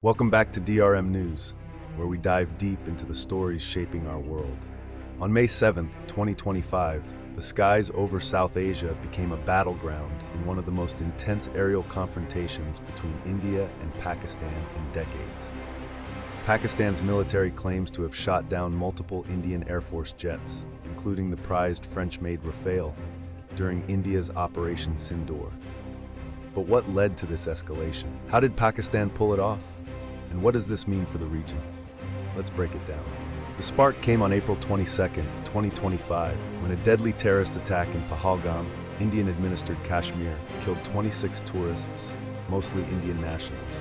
Welcome back to DRM News, where we dive deep into the stories shaping our world. On May 7th, 2025, the skies over South Asia became a battleground in one of the most intense aerial confrontations between India and Pakistan in decades. Pakistan's military claims to have shot down multiple Indian Air Force jets, including the prized French-made Rafale, during India's Operation Sindoor. But what led to this escalation? How did Pakistan pull it off? And what does this mean for the region? Let's break it down. The spark came on April 22, 2025, when a deadly terrorist attack in Pahalgam, Indian-administered Kashmir, killed 26 tourists, mostly Indian nationals.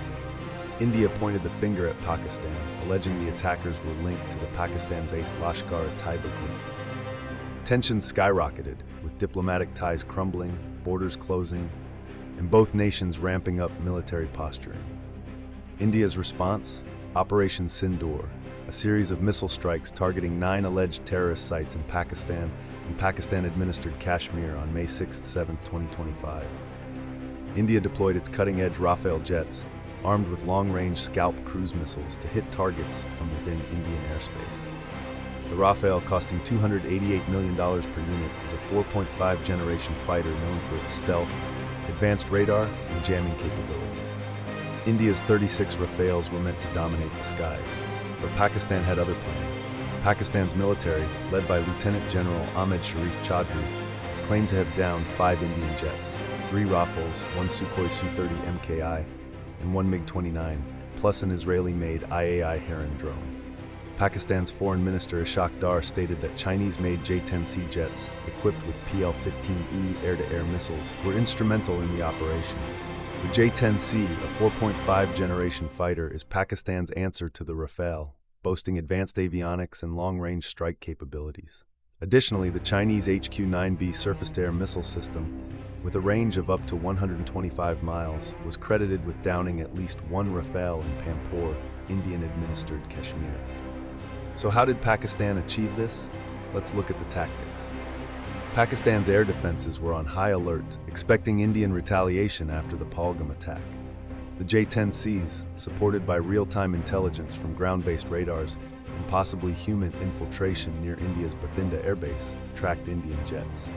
India pointed the finger at Pakistan, alleging the attackers were linked to the Pakistan-based Lashkar-e-Taiba group. Tensions skyrocketed, with diplomatic ties crumbling, borders closing, and both nations ramping up military posturing. India's response? Operation Sindoor, a series of missile strikes targeting 9 alleged terrorist sites in Pakistan and Pakistan-administered Kashmir on May 6-7, 2025. India deployed its cutting-edge Rafale jets, armed with long-range Scalp cruise missiles, to hit targets from within Indian airspace. The Rafale, costing $288 million per unit, is a 4.5 generation fighter known for its stealth, advanced radar, and jamming capabilities. India's 36 Rafales were meant to dominate the skies, but Pakistan had other plans. Pakistan's military, led by Lieutenant General Ahmed Sharif Chaudhry, claimed to have downed 5 Indian jets, 3 Rafales, 1 Sukhoi Su-30 MKI, and 1 MiG-29, plus an Israeli-made IAI Heron drone. Pakistan's Foreign Minister Ishaq Dar stated that Chinese-made J-10C jets, equipped with PL-15E air-to-air missiles, were instrumental in the operation. The J-10C, a 4.5 generation fighter, is Pakistan's answer to the Rafale, boasting advanced avionics and long-range strike capabilities. Additionally, the Chinese HQ-9B surface-to-air missile system, with a range of up to 125 miles, was credited with downing at least 1 Rafale in Pampore, Indian-administered Kashmir. So how did Pakistan achieve this? Let's look at the tactics. Pakistan's air defenses were on high alert, expecting Indian retaliation after the Pahalgam attack. The J-10Cs, supported by real-time intelligence from ground-based radars and possibly human infiltration near India's Bathinda airbase, tracked Indian jets.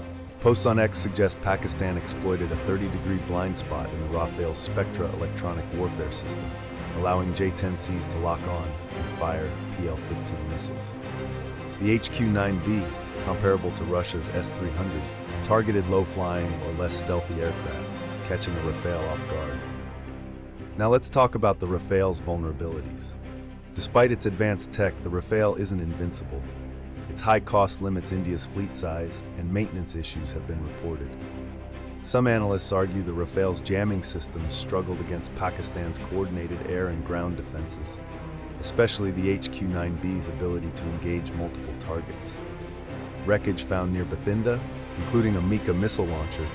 Posts on X suggest Pakistan exploited a 30-degree blind spot in the Rafale's Spectra electronic warfare system, allowing J-10Cs to lock on and fire PL-15 missiles. The HQ-9B, comparable to Russia's S-300, targeted low-flying or less stealthy aircraft, catching a Rafale off guard. Now let's talk about the Rafale's vulnerabilities. Despite its advanced tech, the Rafale isn't invincible. Its high cost limits India's fleet size, and maintenance issues have been reported. Some analysts argue the Rafale's jamming systems struggled against Pakistan's coordinated air and ground defenses, especially the HQ-9B's ability to engage multiple targets. Wreckage found near Bathinda, including a Mika missile launcher,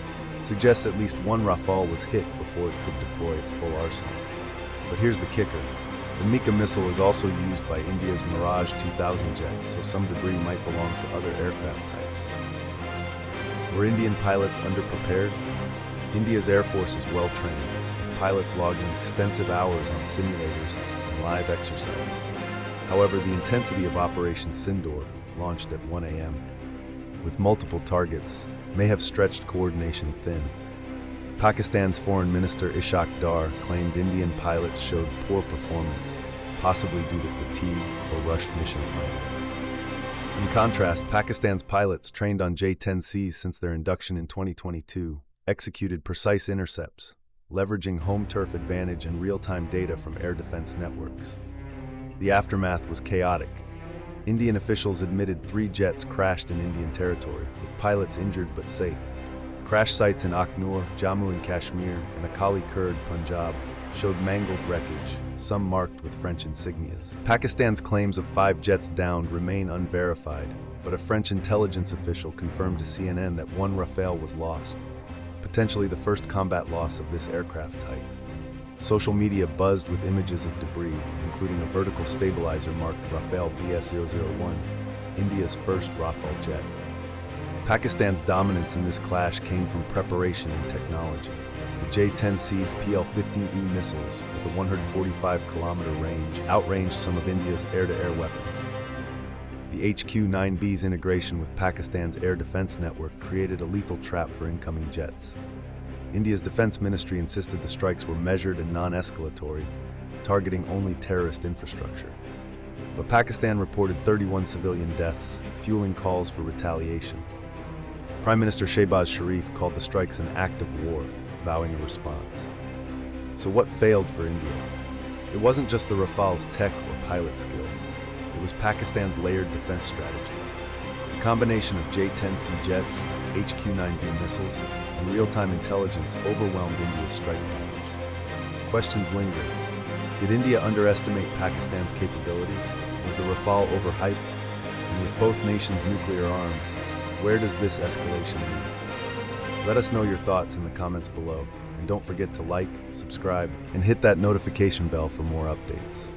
suggests at least 1 Rafale was hit before it could deploy its full arsenal. But here's the kicker. The Mika missile is also used by India's Mirage 2000 jets, so some debris might belong to other aircraft types. Were Indian pilots underprepared? India's Air Force is well-trained, with pilots logging extensive hours on simulators and live exercises. However, the intensity of Operation Sindoor, launched at 1 a.m., with multiple targets, may have stretched coordination thin. Pakistan's Foreign Minister Ishaq Dar claimed Indian pilots showed poor performance, possibly due to fatigue or rushed mission planning. In contrast, Pakistan's pilots, trained on J-10Cs since their induction in 2022, executed precise intercepts, leveraging home turf advantage and real-time data from air defense networks. The aftermath was chaotic. Indian officials admitted 3 jets crashed in Indian territory, with pilots injured but safe. Crash sites in Akhnur, Jammu and Kashmir, and Akali Kurd, Punjab, showed mangled wreckage, some marked with French insignias. Pakistan's claims of 5 jets downed remain unverified, but a French intelligence official confirmed to CNN that 1 Rafale was lost, potentially the first combat loss of this aircraft type. Social media buzzed with images of debris, including a vertical stabilizer marked Rafale BS-001, India's first Rafale jet. Pakistan's dominance in this clash came from preparation and technology. The J-10C's PL-15E missiles, with a 145-kilometer range, outranged some of India's air-to-air weapons. The HQ-9B's integration with Pakistan's air defense network created a lethal trap for incoming jets. India's defense ministry insisted the strikes were measured and non-escalatory, targeting only terrorist infrastructure. But Pakistan reported 31 civilian deaths, fueling calls for retaliation. Prime Minister Shehbaz Sharif called the strikes an act of war, vowing a response. So what failed for India? It wasn't just the Rafale's tech or pilot skill. It was Pakistan's layered defense strategy. The combination of J-10C jets, HQ-9B missiles, and real-time intelligence overwhelmed India's strike package. Questions linger. Did India underestimate Pakistan's capabilities? Was the Rafale overhyped? And with both nations nuclear armed, where does this escalation lead? Let us know your thoughts in the comments below. And don't forget to like, subscribe, and hit that notification bell for more updates.